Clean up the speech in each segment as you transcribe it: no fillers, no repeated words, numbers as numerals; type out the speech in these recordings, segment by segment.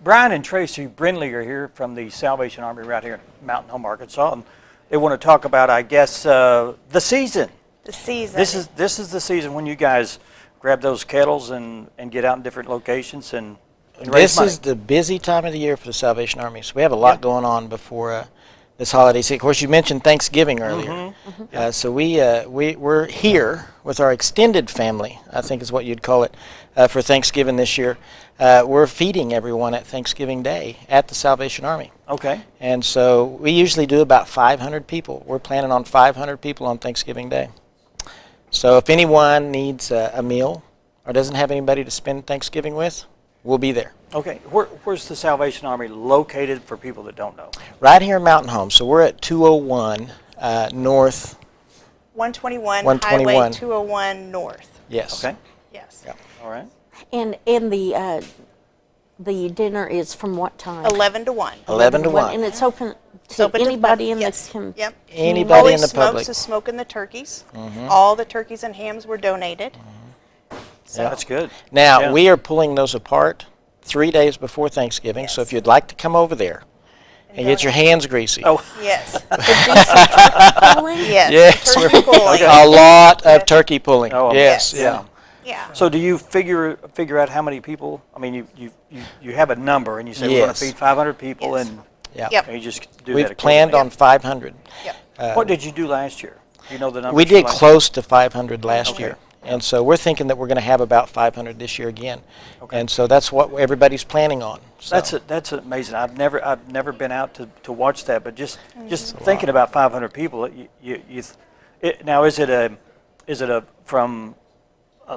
Brian and Tracy Brindley are here from the Salvation Army right here in Mountain Home, Arkansas, and they want to talk about, I guess, the season. The season. This is the season when you guys grab those kettles and get out in different locations and raise money. This is the busy time of the year for the Salvation Army, so we have a lot going on before this holiday season. Of course, you mentioned Thanksgiving earlier. So we're here with our extended family, I think is what you'd call it, for Thanksgiving this year. We're feeding everyone at Thanksgiving Day at the Salvation Army. Okay. And so we usually do about 500 people. We're planning on 500 people on Thanksgiving Day. So if anyone needs a meal or doesn't have anybody to spend Thanksgiving with, we'll be there. Okay. Where's the Salvation Army located for people that don't know? Right here in Mountain Home. So we're at 201 North. 121, 121. Highway 201 North. Yes. Okay. Yes. Yep. All right. And the dinner is from what time? 11 to 1. 11 to 1. And it's open It's to open to anybody in yes. the community? Yep. Anybody Holy in the Smokes public. is smoking the turkeys. All the turkeys and hams were donated. So That's good. Now, Yeah. we are pulling those apart 3 days before Thanksgiving. So if you'd like to come over there and get your hands greasy. Oh, yes. Pulling? Yes. Yes, Turkey we're pulling. a lot of turkey pulling. Oh, yes, yes. yeah. Yeah. so do you figure out how many people? I mean, you have a number and you say we're going to Yes. feed 500 people, Yes. and Yeah. Yep. you just do that. We've planned accordingly. on 500. Yep. What did you do last year? Do you know the number? We did close to 500 last Okay. year. And so we're thinking that we're going to have about 500 this year again. Okay. And so that's what everybody's planning on. So. That's amazing. I've never been out to watch that, but just thinking about 500 people, now is it a from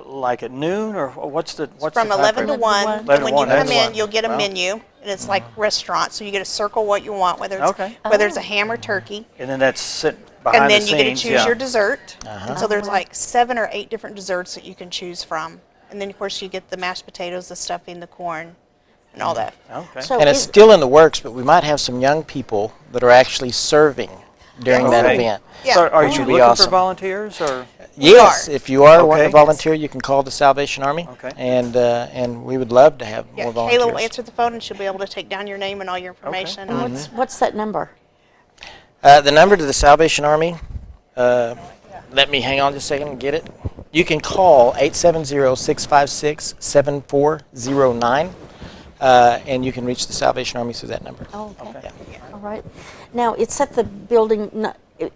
like at noon, or what's From the 11 to 1. 11 And to when 1, you come that's- in, you'll get a Wow. menu, and it's like restaurant. So you get to circle what you want, whether it's Okay. a ham or turkey. and then that's sit behind And then the you scenes. get to choose yeah. your dessert. And so there's like 7 or 8 different desserts that you can choose from. And then, of course, you get the mashed potatoes, the stuffing, the corn, and all that. Okay. So And it's still in the works, but we might have some young people that are actually serving during that Okay. event. Yeah. So are Which you would be looking for awesome. volunteers, or? Yes, if you are wanting Okay. to volunteer, you can call the Salvation Army. Okay. And we would love to have Yeah, more volunteers. Kayla will answer the phone, and she'll be able to take down your name and all your information. And on what's that number? The number to the Salvation Army, let me hang on just a second and get it. You can call 870-656-7409, and you can reach the Salvation Army through that number. Oh, okay. Okay. All right. Now, it's at the building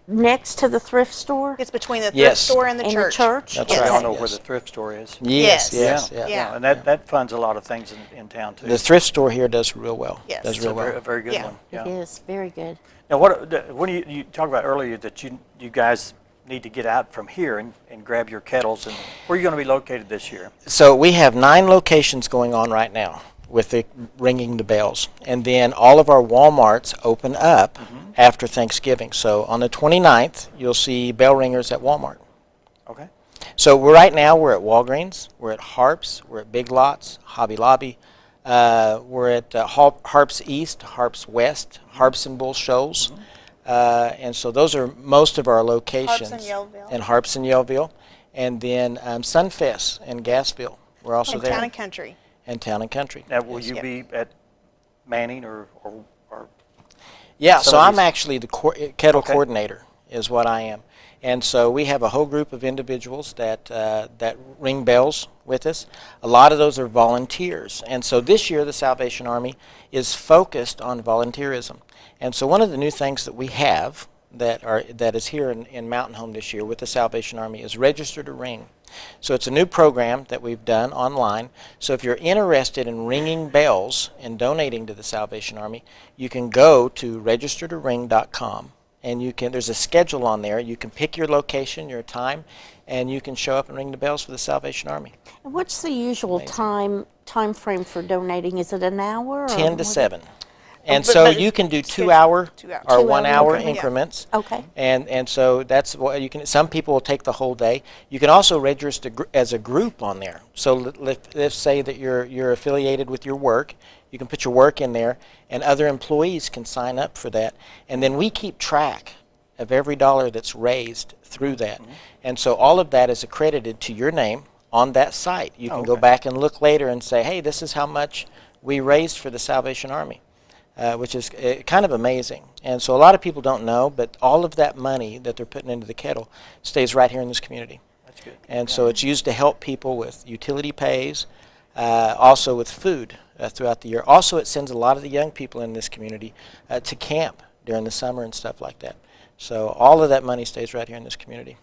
next to the thrift store? It's between the thrift Yes. store and the And the church. church? That's I right. don't know where Yes. the thrift store is. Yes, Yes. yes, yeah. Yeah. And that funds a lot of things in town too. The thrift store here does real well. Yes. Does It's real a well. very good Yeah. one. It is very good. Now, what you talked about earlier that you guys need to get out from here and grab your kettles, and where are you going to be located this year? So we have 9 locations going on right now with the ringing the bells. And then all of our Walmarts open up after Thanksgiving. So on the 29th, you'll see bell ringers at Walmart. Okay. So right now we're at Walgreens, we're at Harps, we're at Big Lots, Hobby Lobby, we're at Harps East, Harps West, Harps and Bull Shoals. And so those are most of our locations. Harps in Yellville. And Harps in Yellville. And then Sunfest in Gassville. We're also And there. Town and Country. And Town and Country. Now, will Yes. you be at Manning or Yeah, some so of I'm these- actually the kettle Okay. coordinator is what I am. And so we have a whole group of individuals that ring bells with us. A lot of those are volunteers. And so this year the Salvation Army is focused on volunteerism. And so one of the new things that we have that is here in Mountain Home this year with the Salvation Army is Register to Ring. So it's a new program that we've done online. So if you're interested in ringing bells and donating to the Salvation Army, you can go to registertoring.com, and there's a schedule on there. You can pick your location, your time, and you can show up and ring the bells for the Salvation Army. And what's the usual time frame for donating? Is it an hour? or 10 to what? 7. And but- so but you can do schedule- 2-hour 2 hours. or 2 hour 1-hour increments. increments. Okay. And so that's what you can. Some people will take the whole day. You can also register as a group on there. So let's say that you're affiliated with your work. You can put your work in there, and other employees can sign up for that. And then we keep track of every dollar that's raised through that. And so all of that is accredited to your name on that site. You can go Okay. back and look later and say, hey, this is how much we raised for the Salvation Army, which is kind of amazing. And so a lot of people don't know, but all of that money that they're putting into the kettle stays right here in this community. That's good. And so it's used to help people with utility pays, also with food throughout the year. Also, it sends a lot of the young people in this community to camp during the summer and stuff like that. So all of that money stays right here in this community.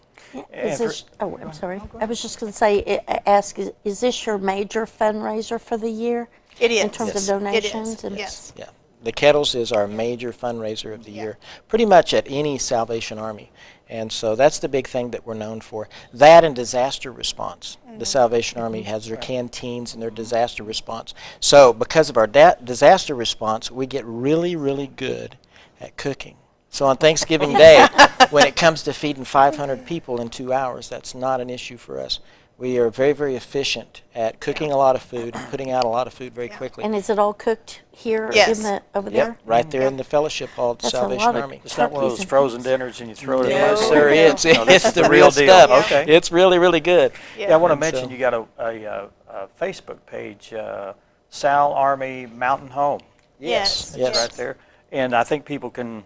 Is this, oh, I'm sorry. I was just going to say, ask, is this your major fundraiser for the year? It is. In terms Yes. of donations? It is. And- Yes. Yeah, the kettles is our major fundraiser of the year, pretty much at any Salvation Army. And so that's the big thing that we're known for. That and disaster response. The Salvation Army has their canteens and their disaster response. So because of our disaster response, we get really, really good at cooking. So on Thanksgiving Day, when it comes to feeding 500 people in 2 hours, that's not an issue for us. We are very, very efficient at cooking a lot of food and putting out a lot of food very quickly. And is it all cooked here Yes. in the, over Yep, there? right there in the fellowship hall at the That's a Salvation lot of- Army. It's not one of those Turkeys and frozen things. dinners and you throw it in No. a Yes, sir, bowl. it's, No, this it's is the real deal. stuff. Okay. It's really, really good. Yeah, I want to And mention so- you got a Facebook page, Sal Army Mountain Home. Yes. Yes. Right there. And I think people can,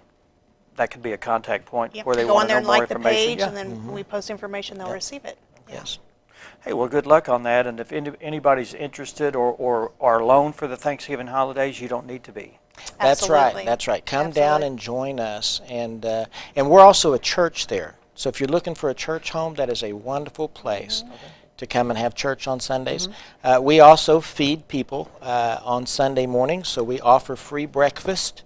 that could be a contact point Yep. where they Go want on to there know and more like the information. page, Yeah. and then when we post information, they'll Yep. receive it. Yeah. Yes. Hey, well, good luck on that. And if anybody's interested or are alone for the Thanksgiving holidays, you don't need to be. That's Absolutely. right. That's right. Come down Absolutely. and join us. And we're also a church there. So if you're looking for a church home, that is a wonderful place to come and have church on Sundays. We also feed people on Sunday mornings. So we offer free breakfast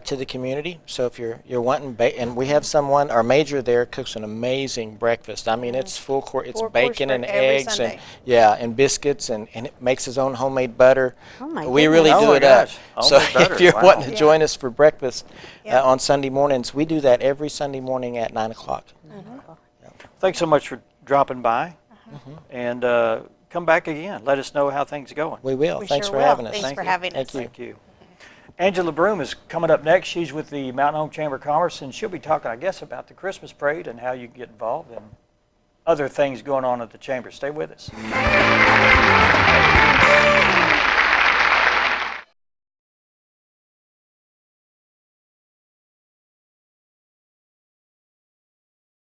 to the community. So if you're wanting, and we have someone, our major there cooks an amazing breakfast. I mean, it's full course. It's 4 bacon course and every eggs and Sunday. and biscuits, and it makes his own homemade butter. Oh, my We really goodness. do Oh, it my up. gosh. So Homemade butter. if you're Wow. wanting to Yeah. join us for breakfast Yeah. on Sunday mornings, we do that every Sunday morning at 9 o'clock. Thanks so much for dropping by. And come back again. Let us know how things are going. We will. We Thanks sure for will. having us. Thanks Thank for you. having us. Thank you. Thank you. Angela Broom is coming up next. She's with the Mountain Home Chamber of Commerce, and she'll be talking, I guess, about the Christmas parade and how you can get involved and other things going on at the chamber. Stay with us.